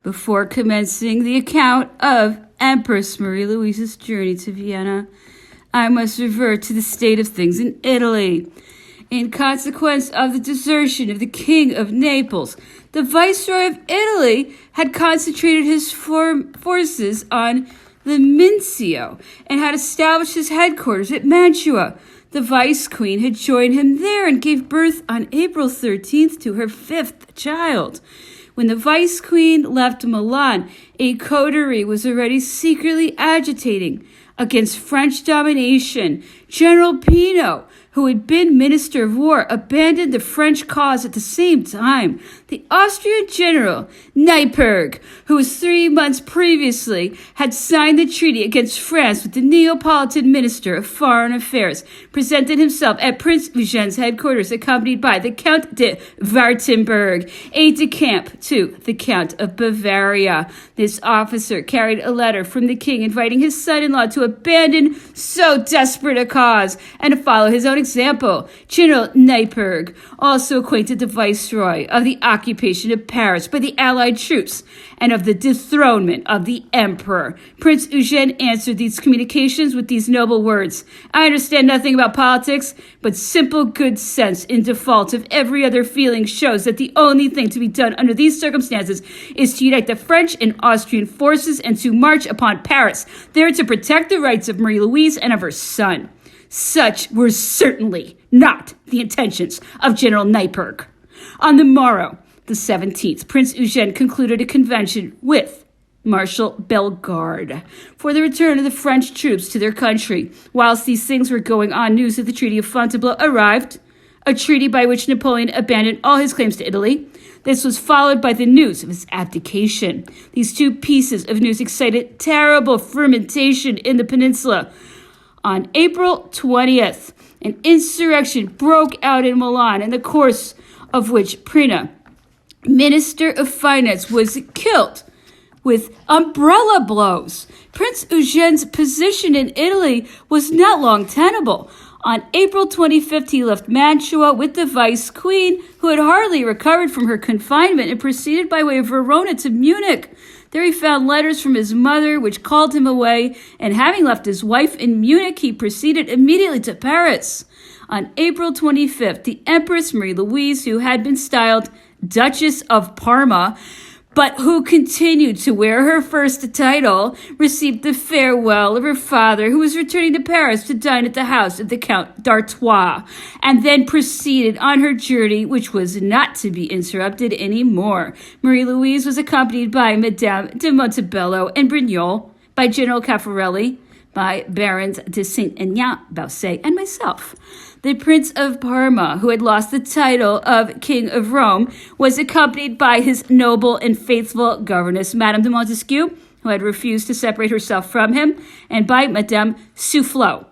Before commencing the account of Empress Marie Louise's journey to Vienna, I must revert to the state of things in Italy. In consequence of the desertion of the King of Naples, the Viceroy of Italy had concentrated his forces on the Mincio and had established his headquarters at Mantua. The Vice Queen had joined him there and gave birth on April 13th to her fifth child. When the Vice Queen left Milan, a coterie was already secretly agitating against French domination. General Pinault, who had been Minister of War, abandoned the French cause at the same time. The Austrian general, Neipperg, who was 3 months previously had signed the treaty against France with the Neapolitan Minister of Foreign Affairs, presented himself at Prince Eugene's headquarters, accompanied by the Count de Wartenberg, aide-de-camp to the Count of Bavaria. This officer carried a letter from the king inviting his son-in-law to abandon so desperate a cause and to follow his own example. General Neipperg also acquainted the viceroy of the occupation of Paris by the Allied troops and of the dethronement of the emperor. Prince Eugene answered these communications with these noble words: "I understand nothing about politics, but simple good sense, in default of every other feeling, shows that the only thing to be done under these circumstances is to unite the French and Austrian forces and to march upon Paris, there to protect the rights of Marie Louise and of her son." Such were certainly not the intentions of General Neipperg. On the morrow, the 17th, Prince Eugene concluded a convention with Marshal Bellegarde for the return of the French troops to their country. Whilst these things were going on, news of the Treaty of Fontainebleau arrived, a treaty by which Napoleon abandoned all his claims to Italy. This was followed by the news of his abdication. These two pieces of news excited terrible fermentation in the peninsula. On April 20th, an insurrection broke out in Milan, in the course of which Prina, Minister of Finance, was killed with umbrella blows. Prince Eugene's position in Italy was not long tenable. On April 25th, he left Mantua with the Vice Queen, who had hardly recovered from her confinement, and proceeded by way of Verona to Munich. There he found letters from his mother, which called him away, and having left his wife in Munich, he proceeded immediately to Paris. On April 25th, the Empress Marie Louise, who had been styled Duchess of Parma, but who continued to wear her first title, received the farewell of her father, who was returning to Paris to dine at the house of the Count d'Artois, and then proceeded on her journey, which was not to be interrupted any more. Marie Louise was accompanied by Madame de Montebello and Brignol, by General Caffarelli, by Barons de Saint-Aignan, Baussay, and myself. The Prince of Parma, who had lost the title of King of Rome, was accompanied by his noble and faithful governess, Madame de Montesquieu, who had refused to separate herself from him, and by Madame Soufflot.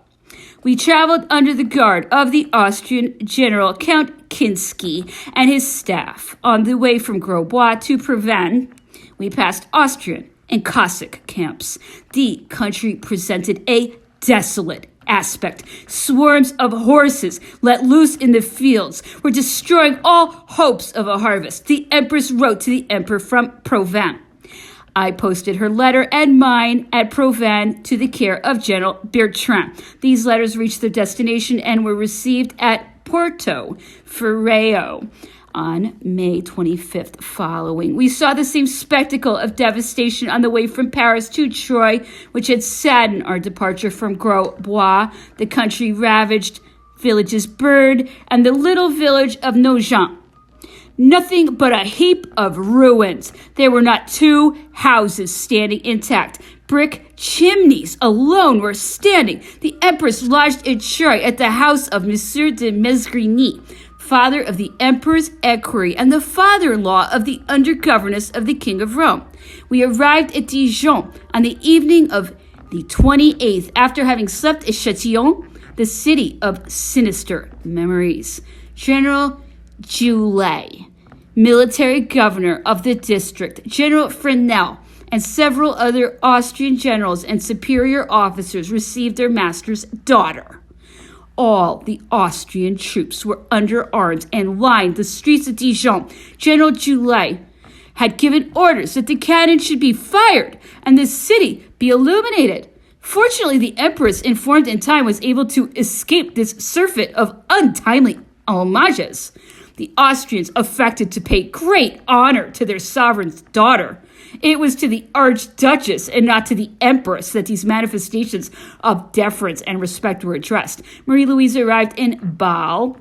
We traveled under the guard of the Austrian General Count Kinsky and his staff. On the way from Grosbois to Provence, we passed Austrian and Cossack camps. The country presented a desolate aspect. Swarms of horses let loose in the fields were destroying all hopes of a harvest. The Empress wrote to the Emperor from Provence. I posted her letter and mine at Provence to the care of General Bertrand. These letters reached their destination and were received at Porto Ferraio on May 25th following. We saw the same spectacle of devastation on the way from Paris to Troyes, which had saddened our departure from Grosbois. The country ravaged, villages burned, and the little village of Nogent. Nothing but a heap of ruins. There were not 2 houses standing intact. Brick chimneys alone were standing. The Empress lodged in Troyes at the house of Monsieur de Mesgrigny, father of the Emperor's equerry and the father-in-law of the under-governess of the King of Rome. We arrived at Dijon on the evening of the 28th, after having slept at Châtillon, the city of sinister memories. General Juillet, military governor of the district, General Fresnel, and several other Austrian generals and superior officers received their master's daughter. All the Austrian troops were under arms and lined the streets of Dijon. General Juillet had given orders that the cannon should be fired and the city be illuminated. Fortunately, the empress, informed in time, was able to escape this surfeit of untimely homages. The Austrians affected to pay great honor to their sovereign's daughter. It was to the archduchess and not to the empress that these manifestations of deference and respect were addressed. Marie Louise arrived in Bâle,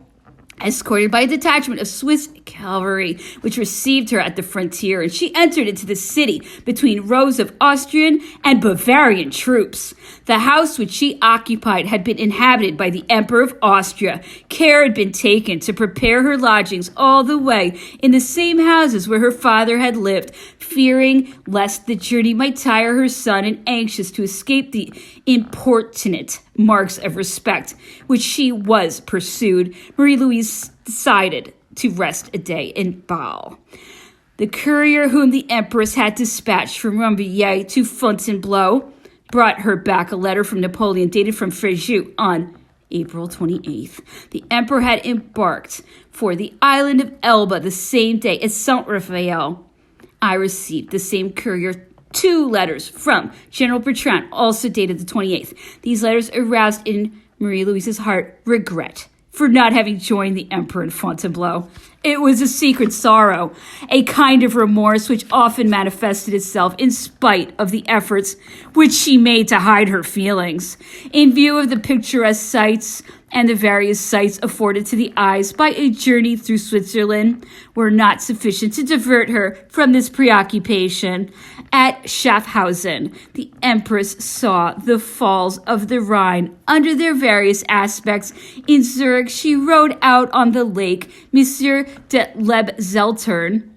escorted by a detachment of Swiss cavalry, which received her at the frontier, and she entered into the city between rows of Austrian and Bavarian troops. The house which she occupied had been inhabited by the Emperor of Austria. Care had been taken to prepare her lodgings all the way in the same houses where her father had lived, fearing lest the journey might tire her son and anxious to escape the importunate marks of respect which she was pursued. Marie Louise decided to rest a day in Bâle. The courier whom the empress had dispatched from Rambouillet to Fontainebleau brought her back a letter from Napoleon dated from Fréjus on April 28th. The emperor had embarked for the island of Elba the same day as Saint-Raphael. I received the same courier 2 letters from General Bertrand, also dated the 28th. These letters aroused in Marie Louise's heart regret for not having joined the emperor in Fontainebleau. It was a secret sorrow, a kind of remorse which often manifested itself in spite of the efforts which she made to hide her feelings. In view of the picturesque sights and the various sights afforded to the eyes by a journey through Switzerland were not sufficient to divert her from this preoccupation. At Schaffhausen, the empress saw the falls of the Rhine under their various aspects. In Zurich, she rode out on the lake Monsieur de Lebzeltern,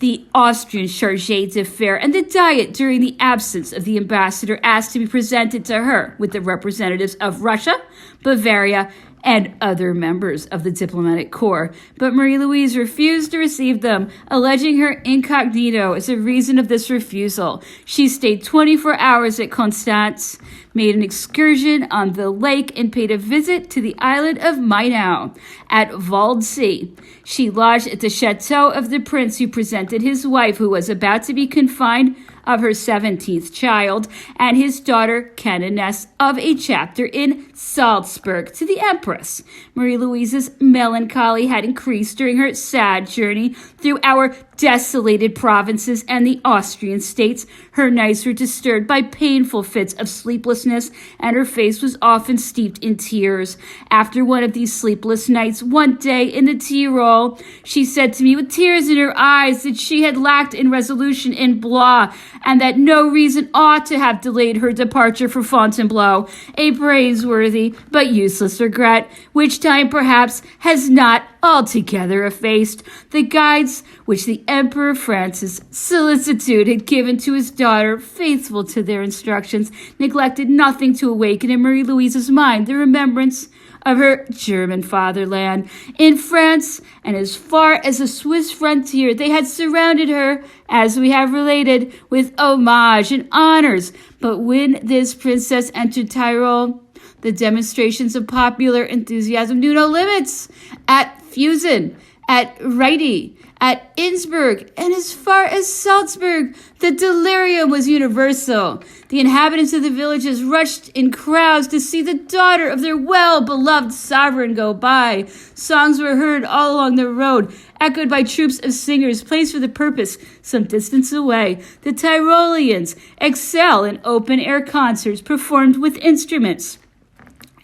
the Austrian chargé d'affaires, and the Diet, during the absence of the ambassador, asked to be presented to her with the representatives of Russia, Bavaria, and other members of the diplomatic corps. But Marie Louise refused to receive them, alleging her incognito as a reason of this refusal. She stayed 24 hours at Constance, made an excursion on the lake, and paid a visit to the island of Mainau. At Waldsee, she lodged at the chateau of the prince who presented his wife, who was about to be confined of her 17th child, and his daughter, canoness of a chapter in Salzburg, to the empress. Marie Louise's melancholy had increased during her sad journey through our desolated provinces and the Austrian states. Her nights were disturbed by painful fits of sleeplessness, and her face was often steeped in tears. After one of these sleepless nights, one day in the Tyrol, she said to me with tears in her eyes that she had lacked in resolution in Blois, and that no reason ought to have delayed her departure for Fontainebleau, a praiseworthy but useless regret, which time perhaps has not altogether effaced. The guides which the Emperor Francis' solicitude had given to his daughter, faithful to their instructions, neglected nothing to awaken in Marie Louise's mind the remembrance of her German fatherland. In France, and as far as the Swiss frontier, they had surrounded her, as we have related, with homage and honors. But when this princess entered Tyrol, the demonstrations of popular enthusiasm knew no limits. At Fusen, at Reidi, at Innsbruck, and as far as Salzburg, the delirium was universal. The inhabitants of the villages rushed in crowds to see the daughter of their well-beloved sovereign go by. Songs were heard all along the road, echoed by troops of singers placed for the purpose some distance away. The Tyroleans excel in open-air concerts performed with instruments.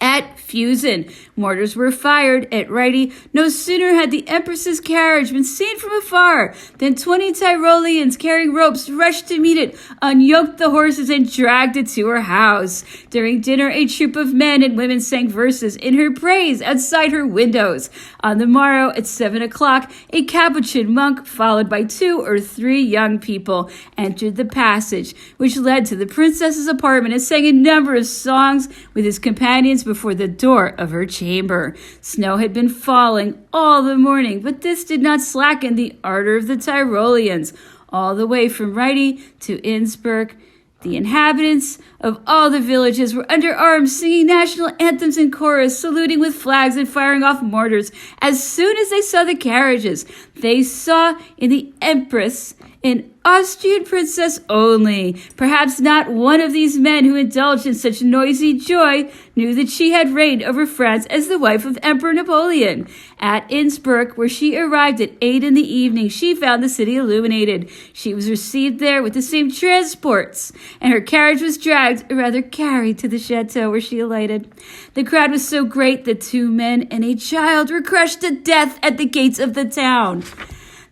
At Fusen, mortars were fired. At Reidi, no sooner had the Empress's carriage been seen from afar than 20 Tyroleans carrying ropes rushed to meet it, unyoked the horses, and dragged it to her house. During dinner, a troop of men and women sang verses in her praise outside her windows. On the morrow, at 7 o'clock, a Capuchin monk, followed by 2 or 3 young people, entered the passage which led to the princess's apartment and sang a number of songs with his companions before the door of her chamber. Snow had been falling all the morning, but this did not slacken the ardor of the Tyroleans. All the way from Reidi to Innsbruck, the inhabitants of all the villages were under arms, singing national anthems in chorus, saluting with flags, and firing off mortars. As soon as they saw the carriages, they saw in the Empress An Austrian princess only. Perhaps not one of these men who indulged in such noisy joy knew that she had reigned over France as the wife of Emperor Napoleon. At Innsbruck, where she arrived at 8 in the evening, she found the city illuminated. She was received there with the same transports, and her carriage was dragged, or rather carried, to the chateau where she alighted. The crowd was so great that 2 men and a child were crushed to death at the gates of the town.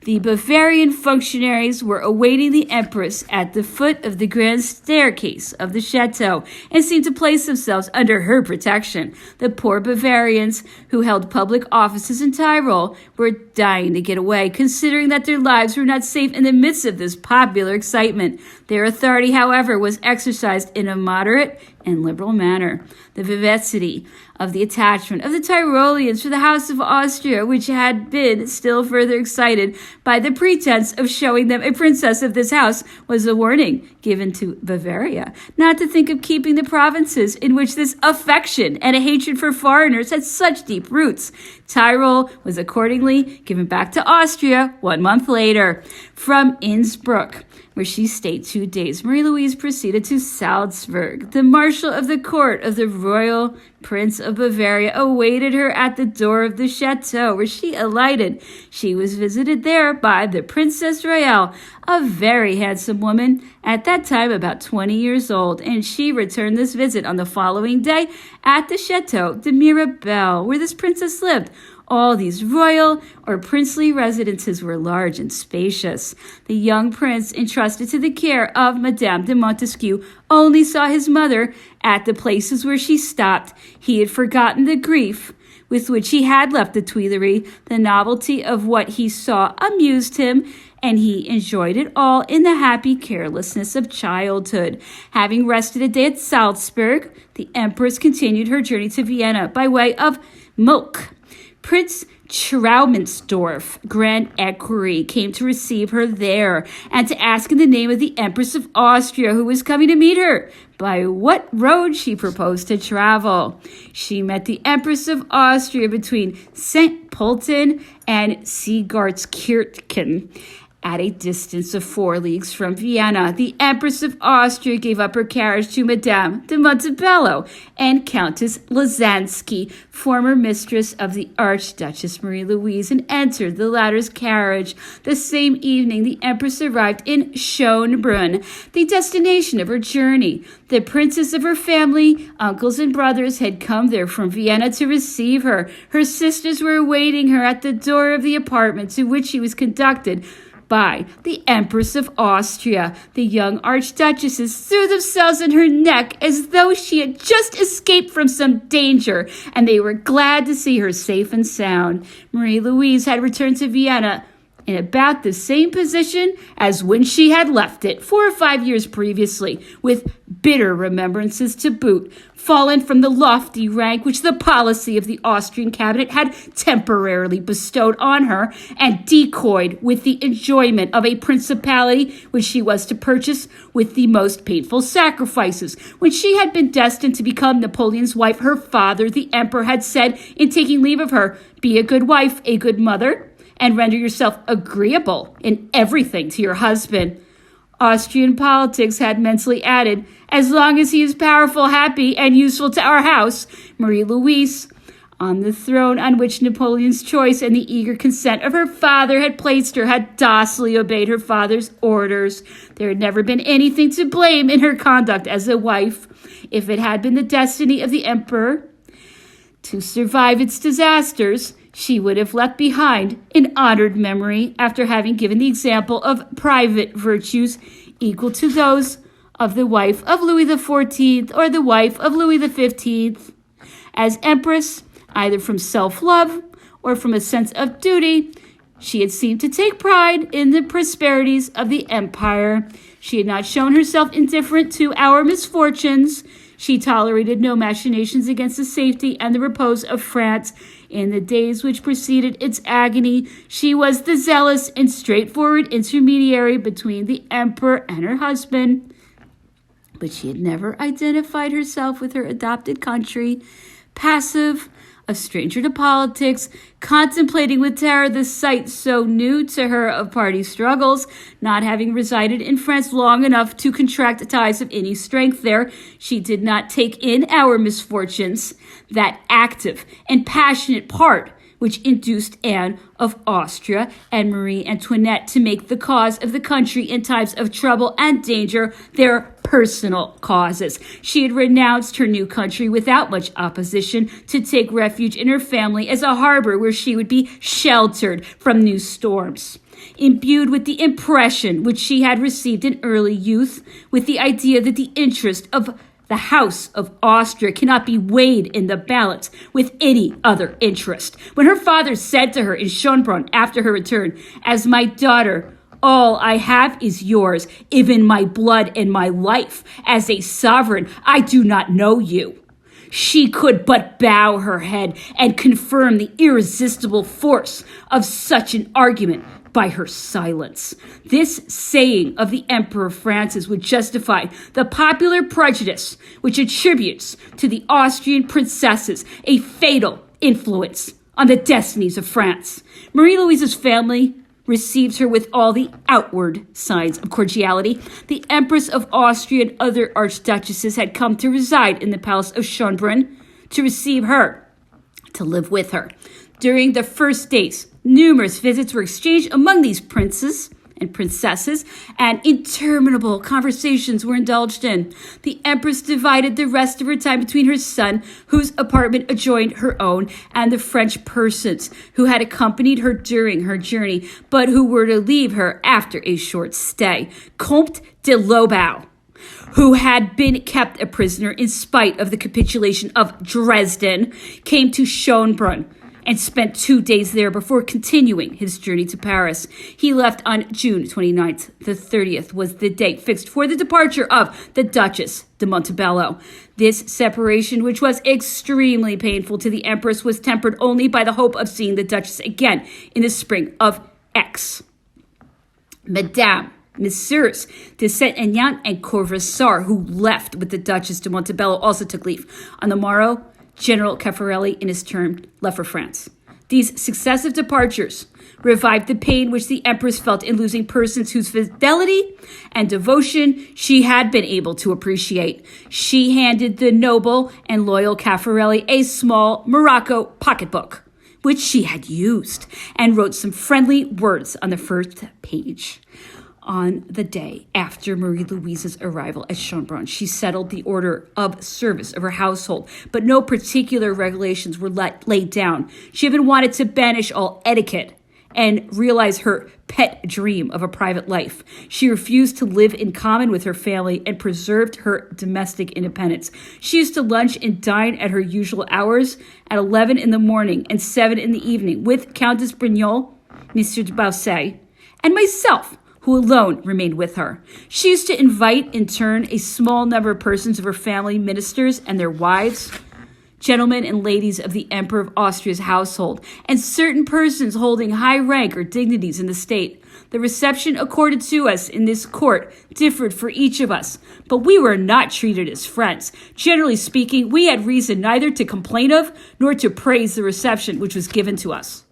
The Bavarian functionaries were awaiting the Empress at the foot of the grand staircase of the chateau and seemed to place themselves under her protection. The poor Bavarians, who held public offices in Tyrol, were dying to get away, considering that their lives were not safe in the midst of this popular excitement. Their authority, however, was exercised in a moderate and liberal manner. The vivacity of the attachment of the Tyroleans for the House of Austria, which had been still further excited by the pretense of showing them a princess of this house, was a warning given to Bavaria not to think of keeping the provinces in which this affection and a hatred for foreigners had such deep roots. Tyrol was accordingly given back to Austria 1 month later. From Innsbruck, where she stayed 2 days, Marie Louise proceeded to Salzburg. The marshal of the court of the royal Prince of Bavaria awaited her at the door of the chateau, where she alighted. She was visited there by the Princess Royale, a very handsome woman, at that time about 20 years old, and she returned this visit on the following day at the Chateau de Mirabel, where this princess lived. All these royal or princely residences were large and spacious. The young prince, entrusted to the care of Madame de Montesquieu, only saw his mother at the places where she stopped. He had forgotten the grief with which he had left the Tuileries. The novelty of what he saw amused him, and he enjoyed it all in the happy carelessness of childhood. Having rested a day at Salzburg, the Empress continued her journey to Vienna by way of Milk. Prince Traumansdorf, Grand Equerry, came to receive her there and to ask in the name of the Empress of Austria, who was coming to meet her, by what road she proposed to travel. She met the Empress of Austria between St. Pölten and Siegartskirchen, at a distance of 4 leagues from Vienna. The Empress of Austria gave up her carriage to Madame de Montebello and Countess Lasansky, former mistress of the Archduchess Marie Louise, and entered the latter's carriage. The same evening, the Empress arrived in Schönbrunn, the destination of her journey. The princes of her family, uncles and brothers, had come there from Vienna to receive her. Her sisters were awaiting her at the door of the apartment to which she was conducted by the Empress of Austria. The young archduchesses threw themselves on her neck as though she had just escaped from some danger, and they were glad to see her safe and sound. Marie Louise had returned to Vienna in about the same position as when she had left it 4 or 5 years previously, with bitter remembrances to boot, fallen from the lofty rank which the policy of the Austrian cabinet had temporarily bestowed on her, and decoyed with the enjoyment of a principality which she was to purchase with the most painful sacrifices. When she had been destined to become Napoleon's wife, her father, the emperor, had said in taking leave of her, "Be a good wife, a good mother, and render yourself agreeable in everything to your husband." Austrian politics had mentally added, "As long as he is powerful, happy, and useful to our house." Marie Louise, on the throne on which Napoleon's choice and the eager consent of her father had placed her, had docilely obeyed her father's orders. There had never been anything to blame in her conduct as a wife. If it had been the destiny of the emperor to survive its disasters, she would have left behind an honored memory after having given the example of private virtues equal to those of the wife of Louis XIV or the wife of Louis XV. As empress, either from self-love or from a sense of duty, she had seemed to take pride in the prosperities of the empire. She had not shown herself indifferent to our misfortunes. She tolerated no machinations against the safety and the repose of France. In the days which preceded its agony, she was the zealous and straightforward intermediary between the emperor and her husband. But she had never identified herself with her adopted country. Passive, a stranger to politics, contemplating with terror the sight so new to her of party struggles, not having resided in France long enough to contract ties of any strength there, she did not take in our misfortunes, that active and passionate part which induced Anne of Austria and Marie Antoinette to make the cause of the country in times of trouble and danger their personal causes. She had renounced her new country without much opposition to take refuge in her family as a harbor where she would be sheltered from new storms. Imbued with the impression which she had received in early youth, with the idea that the interest of the House of Austria cannot be weighed in the balance with any other interest. When her father said to her in Schönbrunn after her return, "As my daughter, all I have is yours, even my blood and my life. As a sovereign, I do not know you," she could but bow her head and confirm the irresistible force of such an argument by her silence. This saying of the Emperor Francis would justify the popular prejudice which attributes to the Austrian princesses a fatal influence on the destinies of France. Marie Louise's family received her with all the outward signs of cordiality. The Empress of Austria and other archduchesses had come to reside in the palace of Schönbrunn to receive her, to live with her. During the first days, numerous visits were exchanged among these princes and princesses, and interminable conversations were indulged in. The Empress divided the rest of her time between her son, whose apartment adjoined her own, and the French persons who had accompanied her during her journey, but who were to leave her after a short stay. Comte de Lobau, who had been kept a prisoner in spite of the capitulation of Dresden, came to Schönbrunn and spent 2 days there before continuing his journey to Paris. He left on June 29th. The 30th was the date fixed for the departure of the Duchess de Montebello. This separation, which was extremely painful to the Empress, was tempered only by the hope of seeing the Duchess again in the spring of X. Messieurs de Saint-Aignan and Courvoisier, who left with the Duchess de Montebello, also took leave. On the morrow, General Caffarelli, in his turn, left for France. These successive departures revived the pain which the Empress felt in losing persons whose fidelity and devotion she had been able to appreciate. She handed the noble and loyal Caffarelli a small Morocco pocketbook, which she had used, and wrote some friendly words on the first page. On the day after Marie Louise's arrival at Schönbrunn, she settled the order of service of her household, but no particular regulations were laid down. She even wanted to banish all etiquette and realize her pet dream of a private life. She refused to live in common with her family and preserved her domestic independence. She used to lunch and dine at her usual hours at 11 in the morning and 7 in the evening with Countess Brignol, Monsieur de Bausset, and myself, who alone remained with her. She used to invite, in turn, a small number of persons of her family, ministers and their wives, gentlemen and ladies of the Emperor of Austria's household, and certain persons holding high rank or dignities in the state. The reception accorded to us in this court differed for each of us, but we were not treated as friends. Generally speaking, we had reason neither to complain of nor to praise the reception which was given to us.